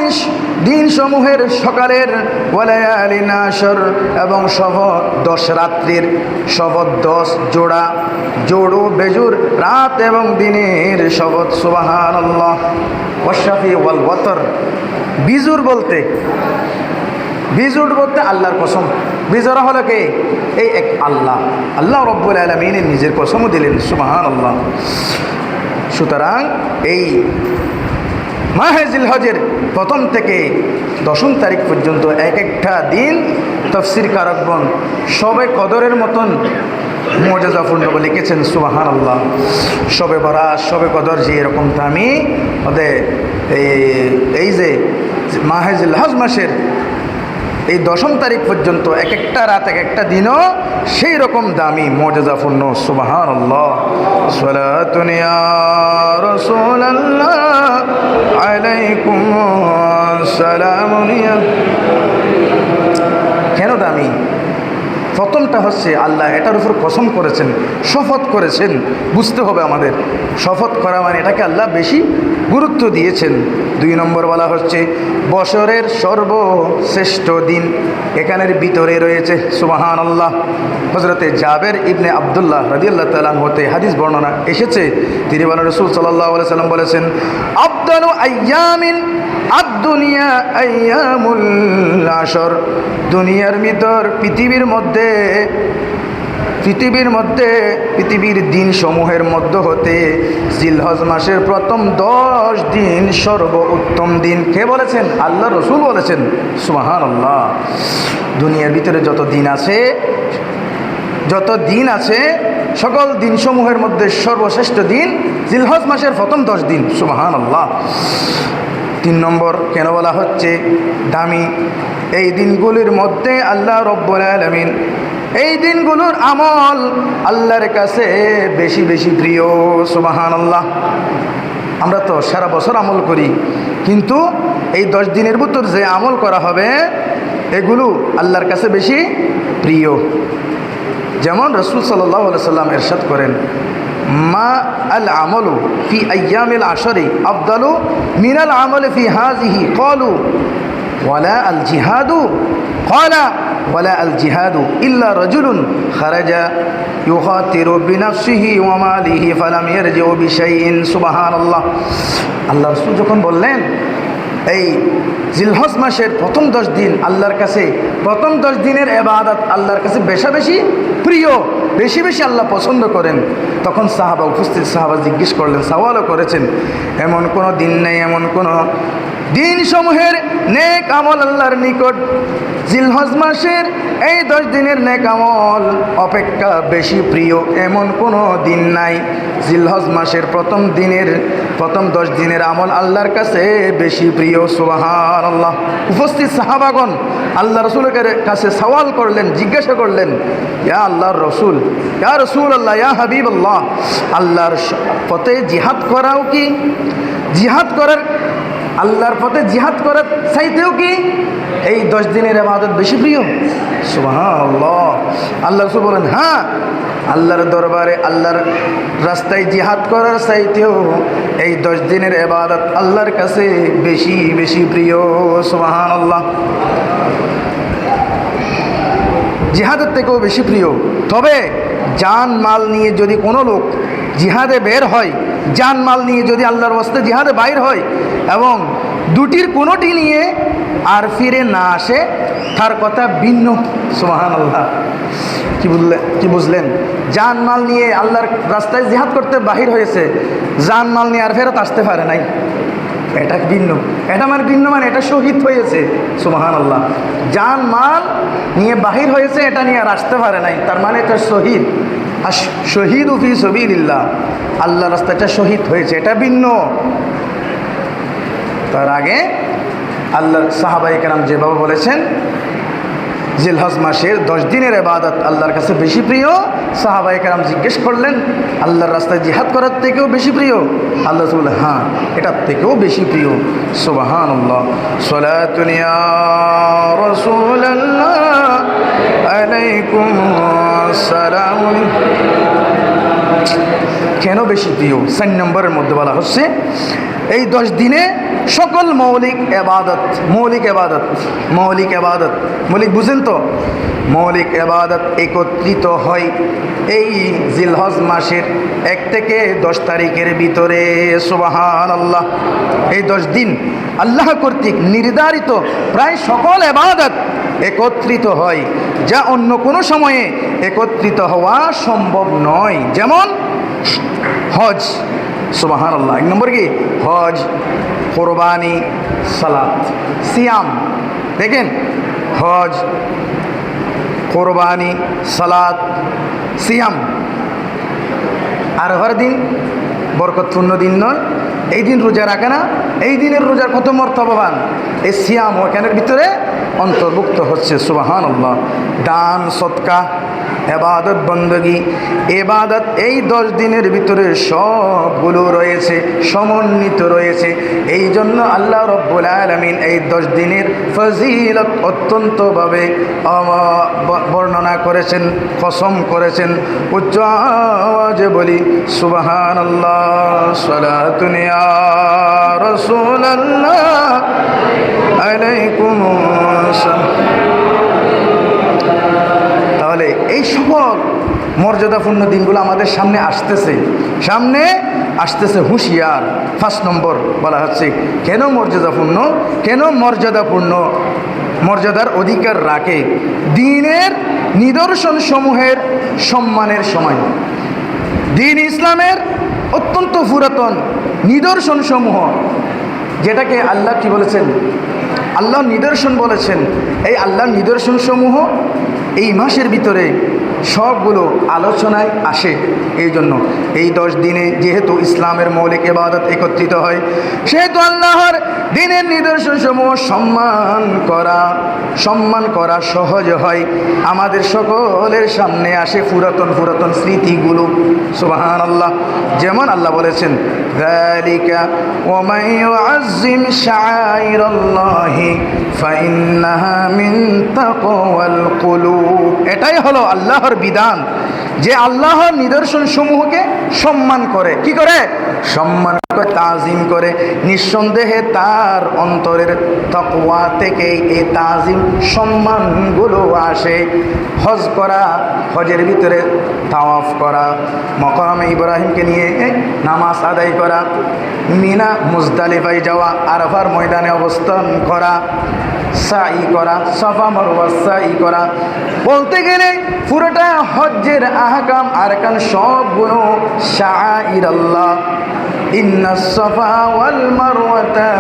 S1: দিন সমূহের সকালের ওয়ালায়ালিন আশর, এবং শপথ 10 রাত্রির, শপথ 10 জোড়া জোড়ো বেজুর রাত এবং দিনের শপথ। সুবহানাল্লাহ। ওয়াশফি ওয়াল ওয়াতর, বিজুর বলতে আল্লাহর কসম। বিজরা হলো কে? এই এক আল্লাহ, আল্লাহ রব্বুল আলামিনের নিজের কসমও দিলেন। সুবহানাল্লাহ। সুতরাং এই মাহে জিলহজের প্রথম থেকে 10 তারিখ পর্যন্ত এক একটা দিন তাফসীর কারকগণ শবে কদরের মতন মর্যাদাপূর্ণ বলে লিখেছেন। সুবহানাল্লাহ। শবে বরাত, শবে কদর যে এরকম দামি, ওদের এই যে মাহে জিলহজ মাসের এই 10 তারিখ পর্যন্ত এক একটা রাত এক একটা দিনও সেই রকম দামি মর্যাদাপূর্ণ। সুবহানাল্লাহ। সালাতুন ইয়া রাসূলুল্লাহ আলাইকুম সালামুন। কেন দামি? প্রথমটা হচ্ছে আল্লাহ এটার উপর কসম করেছেন, শপথ করেছেন। বুঝতে হবে আমাদের, শপথ করা মানে এটাকে আল্লাহ বেশি গুরুত্ব দিয়েছেন। 2 নম্বর বলা হচ্ছে বছরের সর্বশ্রেষ্ঠ দিন, এখানের ভিতরে রয়েছে। সুবহানাল্লাহ। হযরতে জাবের ইবনে আব্দুল্লাহ রাদিয়াল্লাহু তাআলা হতে হাদিস বর্ণনা এসেছে, তিনি বলেন রাসূল সাল্লাল্লাহু আলাইহি সাল্লাম বলেছেন, আফদালু আইয়ামিন আদ-দুনিয়া আইয়ামুল আশর। দুনিয়ার ভিতর পৃথিবীর পৃথিবীর দিন সমূহের মধ্যে হতে জিলহজ মাসের প্রথম 10 দিন সর্বোত্তম দিন। কে বলেছেন? আল্লাহ রসুল বলেছেন। সুবহানাল্লাহ। দুনিয়ার ভিতরে যত দিন আছে সকল দিন সমূহের মধ্যে সর্বশ্রেষ্ঠ দিন জিলহজ মাসের প্রথম 10 দিন। সুবহানাল্লাহ। 3 নম্বর কেন বলা হচ্ছে দামি? এই দিনগুলির মধ্যে আল্লাহ রব্বুল আলামিন এই দিনগুলোর আমল আল্লাহর কাছে বেশি বেশি প্রিয়। সুবহানাল্লাহ। আমরা তো সারা বছর আমল করি, কিন্তু এই 10 দিনের ভিতর যে আমল করা হবে এগুলো আল্লাহর কাছে বেশি প্রিয়। যেমন রাসূল সাল্লাল্লাহু আলাইহি সাল্লাম ইরশাদ করেন, মা আল আমলু ফি আইয়ামিল আশরি আফদালু মিনাল আমলি ফি হাযিহি। ক্বালু ওয়ালা আল জিহাদু? ক্বালা ওয়ালা আল জিহাদু ইল্লা রাজুলুন খারাজা ইউখাতিরু বিনাফসিহি ওয়া মালিহি ফালাম ইয়ারজিউ বিশাইইন। সুবহানাল্লাহ। আল্লাহ রাসূল যখন বললেন এই জিলহজ মাসের প্রথম 10 দিন আল্লাহর কাছে, প্রথম 10 দিনের ইবাদত আল্লাহর কাছে বেশি বেশি প্রিয়, বেশি বেশি আল্লাহ পছন্দ করেন, তখন উপস্থিত সাহাবা জিজ্ঞেস করলেন, সওয়ালও করেছেন, এমন কোনো দিন নেই, এমন কোনো দিন সমূহের নেক আমল আল্লাহর নিকট জিলহজ মাসের এই 10 দিনের নেক আমল অপেক্ষা বেশি প্রিয় এমন কোনো দিন নাই। জিলহজ মাসের প্রথম 10 দিনের আমল আল্লাহর কাছে বেশি প্রিয়। সুবহানাল্লাহ। উপস্থিত সাহাবাগণ আল্লাহ রসুলের কাছে সওয়াল করলেন, জিজ্ঞাসা করলেন, ইয়া আল্লাহর রসুল, ইয়া রাসূলুল্লাহ, ইয়া হাবিবাল্লাহ, আল্লাহর পথে জিহাদ করাও কি, জিহাদ করার আল্লাহর পথে জিহাদ করার চাইতেও কি এই 10 দিনের ইবাদত বেশি প্রিয়? সুবহানাল্লাহ। আল্লাহ রাসূল বলেন, হ্যাঁ, আল্লাহর দরবারে আল্লাহর রাস্তায় জিহাদ করার চাইতেও এই 10 দিনের ইবাদত আল্লাহর কাছে বেশি বেশি প্রিয়। সুবহানাল্লাহ। জিহাদের থেকেও বেশি প্রিয়। তবে জান মাল নিয়ে যদি কোনো লোক জিহাদে বের হয়, জান মাল নিয়ে যদি আল্লাহর রাস্তায় জিহাদে বাইর হয় এবং দুটির কোনোটি নিয়ে আর ফিরে না আসে, তার কথা ভিন্ন। সুবহানাল্লাহ। কি বুঝলেন? জান মাল নিয়ে আল্লাহর রাস্তায় জিহাদ করতে বাহির হয়েছে, জান মাল নিয়ে আর ফেরত আসতে পারে নাই, এটা ভিন্ন। এটা মানে ভিন্ন মানে এটা শহীদ হয়েছে। সুবহানাল্লাহ। জান মাল নিয়ে বাহির হয়েছে, এটা নিয়ে আর আসতে পারে নাই, তার মানে এটা শহীদ। আর শহীদ ফি সাবিলিল্লাহ, আল্লাহর রাস্তায় এটা শহীদ হয়েছে, এটা ভিন্ন। তার আগে আল্লাহর সাহাবায়ে কেরাম যেভাবে বলেছেন জিলহজ মাসের 10 দিনের ইবাদত আল্লাহর কাছে বেশি প্রিয়, সাহাবায়ে কেরাম জিজ্ঞেস করলেন, আল্লাহর রাস্তায় জিহাদ করার থেকেও বেশি প্রিয়? আল্লাহ রাসূল, হ্যাঁ, এটার থেকেও বেশি প্রিয়। সুবহানাল্লাহ। সালাতুন ইয়া রাসূলুল্লাহ আলাইকুম আসসালাম। কেন বেশি প্রিয়? 4 নম্বরের মধ্যে বলা হচ্ছে এই 10 দিনে সকল মৌলিক এবাদত মৌলিক বুঝেন তো, মৌলিক এবাদত একত্রিত হয় এই জিলহজ মাসের 1 থেকে 10 তারিখের ভিতরে। সুবহানাল্লাহ। এই 10 দিন আল্লাহ কর্তৃক নির্ধারিত প্রায় সকল এবাদত একত্রিত হয়, যা অন্য কোনো সময়ে একত্রিত হওয়া সম্ভব নয়। যেমন হজ, সুবহানাল্লাহ। 1 নম্বর কি? হজ, কোরবানি, সালাত, সিয়াম। দেখেন, হজ, কোরবানি, সালাত, সিয়াম। আরফার দিন বরকতপূর্ণ দিন নয়? এই দিন রোজা রাখে না? এই দিনের রোজার কত মর্তবান! এই সিয়াম ওখানের ভিতরে অন্তর্ভুক্ত হচ্ছে। সুবহানাল্লাহ। দান, সদকা, এবাদত, বন্দগি, এবাদত এই 10 দিনের ভিতরে সবগুলো রয়েছে, সমন্বিত রয়েছে। এই জন্য আল্লাহ রব্বুল আলামিন এই 10 দিনের ফজিলত অত্যন্তভাবে বর্ণনা করেছেন, কসম করেছেন। উচ্চ আওয়াজে বলি সুবহানাল্লাহ। সালাতুন ইয়া রাসূলুল্লাহ আলাইকুমুস সালাম। তাহলে এই সকল মর্যাদাপূর্ণ দিনগুলো আমাদের সামনে আসতেছে হুঁশিয়ার। 5 নম্বর বলা হচ্ছে কেন মর্যাদাপূর্ণ, মর্যাদার অধিকার রাখে দিনের নিদর্শন সমূহের সম্মানের সময়। দিন ইসলামের অত্যন্ত পুরাতন নিদর্শন সমূহ, যেটাকে আল্লাহ কি বলেছেন? আল্লাহ নিদর্শন বলেছেন। এই আল্লাহর নিদর্শন সমূহ এই মাসের ভিতরে সবগুলো আলোচনায় আসে। এই জন্য এই 10 দিনে যেহেতু ইসলামের মৌলিক ইবাদত একত্রিত হয়, সেহেতু আল্লাহর দিনের নিদর্শন সমূহ সম্মান করা সহজ হয়। আমাদের সকলের সামনে আসে পুরাতন স্মৃতিগুলো। সুবহানাল্লাহ। যেমন আল্লাহ বলেছেন, যালিকা ওয়া মান ইউআজ্জিম শাআইরাল্লাহি ফাইন্নাহা মিন তাকওয়াল কুলুব। এটাই হলো আল্লাহর বিধান যে আল্লাহর নিদর্শন সমূহকে সম্মান করে। কি করে? সম্মান করে, তাজিম করে। নিঃসন্দেহে তার অন্তরের তাকওয়া থেকে এই তাজিম সম্মানগুলো আসে। হজ করা, হজের ভিতরে তাওয়াফ করা, মকামে ইব্রাহিমকে নিয়ে নামাজ আদায় করা, মিনা মুজদালিফায় যাওয়া, আরাফার ময়দানে অবস্থান করা, সাই করা, সাফা মারওয়া সাই করা, বলতে গেলে পুরোটা হজ্জের আহকাম আরকান সবগুলো শাআইরাল্লাহ। ইন্নাস সাফা ওয়াল মারওয়াতা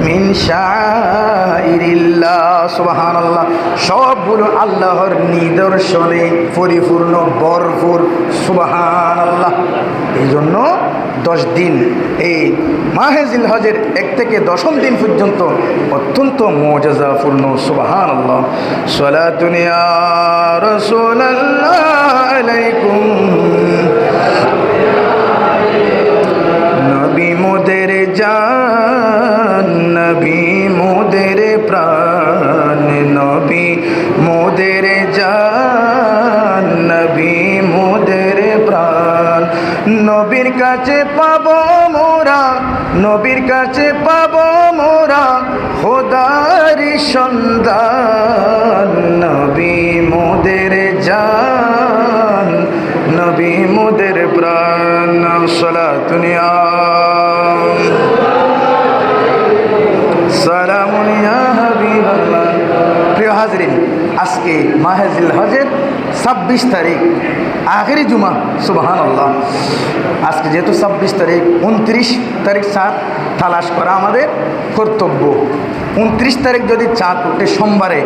S1: মিন শাআইরিল্লাহ। সুবহানাল্লাহ। সবগুলো আল্লাহর নিদর্শনে পরিপূর্ণ, ভরপুর। সুবহানাল্লাহ। এই জন্য 10 দিন এই মাহে জিলহজের 1 থেকে 10ম দিন পর্যন্ত অত্যন্ত মুআজিজাপূর্ণ। সুবহানাল্লাহ। সালাতুন ইয়া রাসূলুল্লাহ আলাইকুম। নবী মোদের জান, নবী মোদের প্রাণ, নবী মোদের জান, নবী মোদের প্রাণ। নবীর কাছে পাবো মোরা, নবীর কাছে পাবো মোরা খোদার সন্ধান। নবী মোদের জান, নবী মোদের প্রাণ। সালাতুন ইয়া সালামুন ইয়া হাবিবাল্লাহ। প্রিয় হাজরিন, আজকে মাহে জিলহজের 26 তারিখ, আখেরি জুমা। সুবহানাল্লাহ। আজকে যেহেতু 26 তারিখ, 29 তারিখ চাঁদ তালাশ করা আমাদের কর্তব্য। 29 তারিখ যদি চাঁদ ওঠে সোমবারে,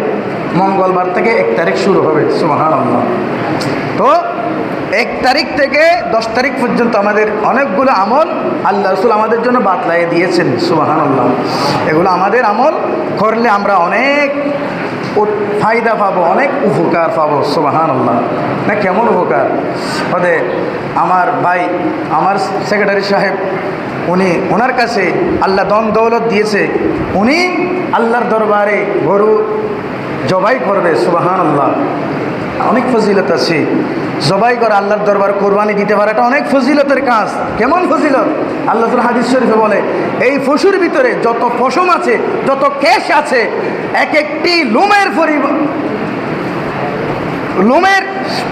S1: মঙ্গলবার থেকে 1 তারিখ শুরু হবে। সুবহানাল্লাহ। তো 1 তারিখ থেকে 10 তারিখ পর্যন্ত আমাদের অনেকগুলো আমল আল্লাহ রাসূল আমাদের জন্য বাতলায়ে দিয়েছেন। সুবহানাল্লাহ। এগুলো আমাদের আমল করলে আমরা অনেক ফায়দা পাবো, অনেক উপকার পাবো। সুবহানাল্লাহ। না কেমন উপকার? আমার ভাই, আমার সেক্রেটারি সাহেব, ওনার কাছে আল্লাহ দন দৌলত দিয়েছে। উনি আল্লাহর দরবারে গরু জবাই করবে। সুবহানাল্লাহ। অনেক ফজিলত আছে। জবাই করে আল্লাহর দরবার কোরবানি দিতে পারাটা অনেক ফজিলতের কাজ। কেমন ফজিলত? আল্লাহ তাআলা হাদিস শরীফে বলে, এই পশুর ভিতরে যত পশম আছে, যত কেশ আছে, এক একটি লোমের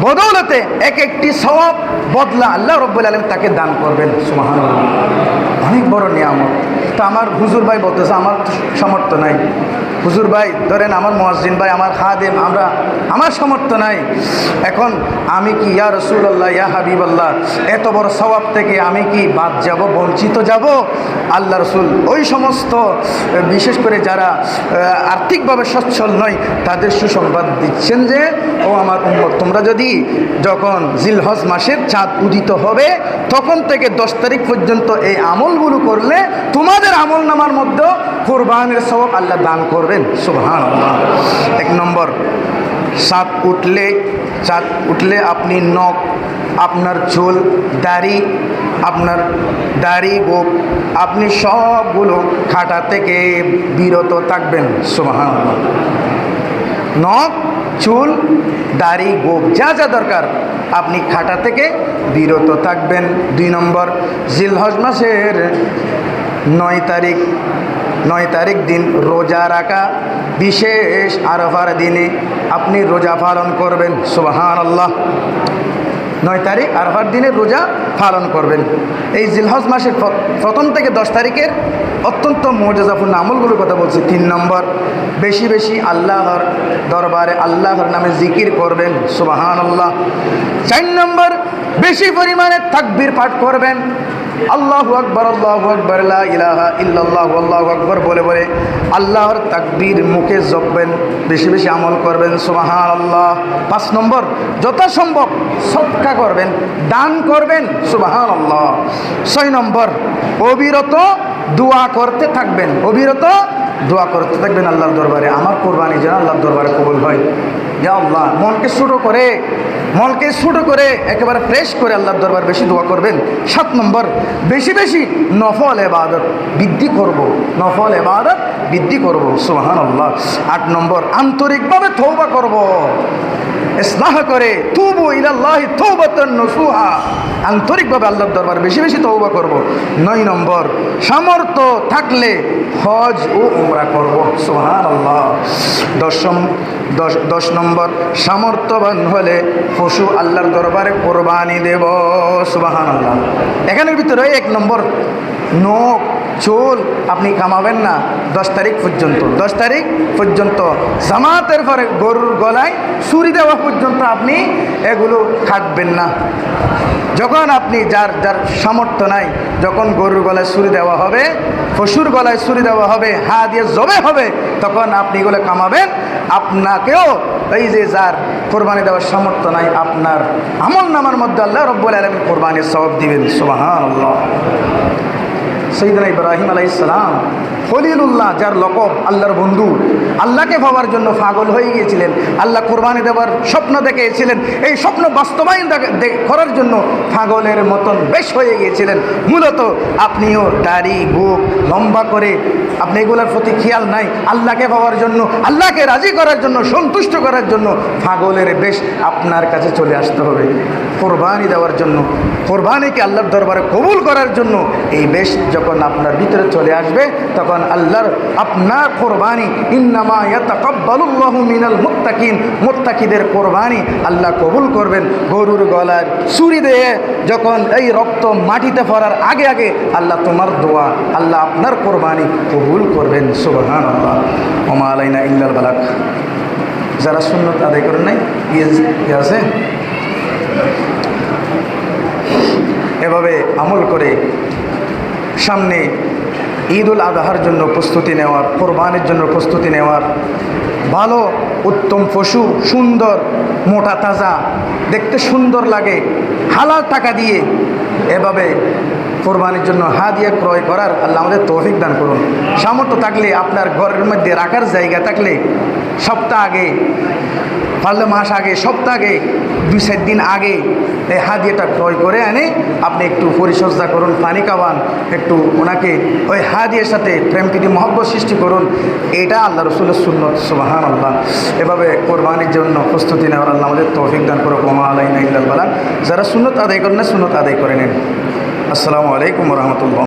S1: বদৌলতে এক একটি সওয়াব বদলা আল্লাহ রাব্বুল আলামিন তাকে দান করবেন। সুবহানাল্লাহ, অনেক বড় নিয়ামত। তো আমার হুজুর ভাই বলতেছে আমার সামর্থ্য নাই। হুজুর ভাই ধরেন, আমার মুয়াজ্জিন ভাই, আমার খাদেম, আমার সামর্থ্য নাই। এখন আমি কি ইয়া রাসূলুল্লাহ, ইয়া হাবিবাল্লাহ, এত বড় সওয়াব থেকে আমি কি বাদ যাব, বঞ্চিত যাব? আল্লাহ রাসূল ওই সমস্ত বিশেষ করে যারা আর্থিকভাবে সচ্ছল নয় তাদের সুসংবাদ দিচ্ছেন যে, ও আমার উম্মত, তোমরা যদি যখন জিলহজ মাসের চাঁদ উদিত হবে তখন থেকে 10 তারিখ পর্যন্ত এই আমলগুলো করলে তোমাদের আমল নামার মধ্যে কোরবানির সওয়াব আল্লাহ দান করবেন। সুবহানাল্লাহ। 1 নম্বর, চাঁদ উঠলে আপনি নখ, আপনার চুল, দাড়ি, গোঁফ, আপনি সবগুলো খাটা থেকে বিরত থাকবেন। সুবহানাল্লাহ। নখ, চুল, দাড়ি, গোঁফ যা যা দরকার আপনি খাটা থেকে বিরত থাকবেন। 2 নম্বর, জিলহজ মাসের 9 তারিখ দিন রোজা রাখা, বিশেষ আরাফার দিনে আপনি রোজা পালন করবেন। সুবহানাল্লাহ। 9 তারিখ আরাফার দিনে রোজা পালন করবেন। এই জিলহজ মাসের 1 থেকে 10 তারিখের অত্যন্ত মর্যাদাপূর্ণ আমলগুলোর কথা বলছি। 3 নম্বর, বেশি বেশি আল্লাহর দরবারে আল্লাহর নামে জিকির করবেন। সুবহানাল্লাহ। 4 নম্বর, বেশি পরিমাণে তাকবীর পাঠ করবেন। আল্লাহু আকবার, আল্লাহু আকবার, লা ইলাহা ইল্লাল্লাহু, আল্লাহু আকবার বলে বলে আল্লাহর তাকবীর মুখে জপবেন, বেশি বেশি আমল করবেন। সুবহানাল্লাহ। 5 নম্বর, যথাসম্ভব সদকা করবেন, দান করবেন। সুবহানাল্লাহ। 6 নম্বর, অবিরত দোয়া করতে থাকবেন, আল্লাহর দরবারে, আমার কোরবানি যেন আল্লাহর দরবারে কবুল হয়। ইয়া আল্লাহ, মনকে ছোট করে একেবারে ফ্রেশ করে আল্লাহর দরবার বেশি দোয়া করবেন। 7 নম্বর, বেশি বেশি নফল ইবাদত বৃদ্ধি করব। সুবহানাল্লাহ। 8 নম্বর, আন্তরিকভাবে তওবা করব, ইসলাহ করে, তুবু ইলাল্লাহি তাওবাতান নসুহা, আন্তরিকভাবে আল্লাহর দরবার বেশি বেশি তওবা করব। 9 নম্বর, সামর্থ্য থাকলে হজ ও উমরা করব। সুবহানাল্লাহ। 10 নম্বর, সামর্থ্যবান হলে পশু আল্লাহর দরবারে কোরবানি দেব। সুবহানাল্লাহ। এখানের ভিতরে 1 নম্বর, নখ, চুল আপনি কামাবেন না 10 তারিখ পর্যন্ত। জামাতের পরে গরুর গলায় ছুরি দেওয়া পর্যন্ত আপনি এগুলো কাটবেন না। যখন আপনি যার সামর্থ্য নাই, যখন গরুর গলায় ছুরি দেওয়া হবে, পশুর গলায় ছুরি দেওয়া হবে, হা দিয়ে জবে হবে, তখন আপনি এগুলো কামাবেন। আপনাকেও এই যে যার কোরবানি দেওয়ার সামর্থ্য নাই, আপনার আমল নামার মধ্যে আল্লাহ রাব্বুল আলামিন কোরবানির সওয়াব দিবেন। সুবহানাল্লাহ। সাইয়েদনা ইব্রাহিম আলাইহিস সালাম খলিলুল্লাহ, যার লকব আল্লাহর বন্ধু, আল্লাহকে পাওয়ার জন্য পাগল হয়ে গিয়েছিলেন, আল্লাহ কোরবানি দেওয়ার স্বপ্ন দেখেছিলেন, এই স্বপ্ন বাস্তবায়ন করার জন্য পাগলের মতন বেশ হয়ে গিয়েছিলেন। মূলত আপনিও দাড়ি গোঁফ লম্বা করে আপনি এগুলোর প্রতি খেয়াল নাই, আল্লাহকে পাওয়ার জন্য, আল্লাহকে রাজি করার জন্য, সন্তুষ্ট করার জন্য পাগলের বেশ আপনার কাছে চলে আসতে হবে কোরবানি দেওয়ার জন্য, কোরবানিকে আল্লাহর দরবারে কবুল করার জন্য। এই বেশ যখন আপনার ভিতরে চলে আসবে, তখন আল্লাহর আপনার কোরবানি, ইন্নামা ইয়াতাকাব্বালুল্লাহু মিনাল মুত্তাকিদের কোরবানি আল্লাহ কবুল করবেন। গরুর গলার ছুরি দিয়ে যখন এই রক্ত মাটিতে পড়ার আগে আগে আল্লাহ তোমার দোয়া, আল্লাহ আপনার কোরবানি কবুল করবেন। সুবহানাল্লাহ। ওমা আলাইনা ইল্লাল বালাগ। যারা সুন্নত আদায় করেন নাই, কি আছে, এভাবে আমল করে সামনে ঈদুল আজহার জন্য প্রস্তুতি নেওয়ার, কোরবানির জন্য প্রস্তুতি নেওয়ার, ভালো উত্তম পশু, সুন্দর মোটা তাজা দেখতে সুন্দর লাগে, হালাল টাকা দিয়ে এভাবে কোরবানির জন্য হাদিয়া ক্রয় করার আল্লাহ আমাদের তৌফিক দান করুন। সামর্থ্য থাকলে, আপনার ঘরের মধ্যে রাখার জায়গা থাকলে, সপ্তাহ আগে পারলে মাস আগে, সপ্তাহ আগে 2-4 দিন আগে এই হাদিয়াটা ক্রয় করে এনে আপনি একটু পরিচর্যা করুন, পানি খাওয়ান, একটু ওনাকে ওই হাদিয়ার সাথে প্রেম প্রীতি মহব্বত সৃষ্টি করুন। এটা আল্লাহ রসুলের সুন্নত। সুবহানাল্লাহ। এভাবে কোরবানির জন্য প্রস্তুতি নেওয়ার আল্লাহ আমাদের তৌফিক দান করুক। ওয়া মা আলাইনা ইল্লাল বালাগ। যারা সুন্নত আদায় করেন না, সুন্নত আদায় করে নেন। আসসালামু আলাইকুম ওয়া রাহমাতুল্লাহ।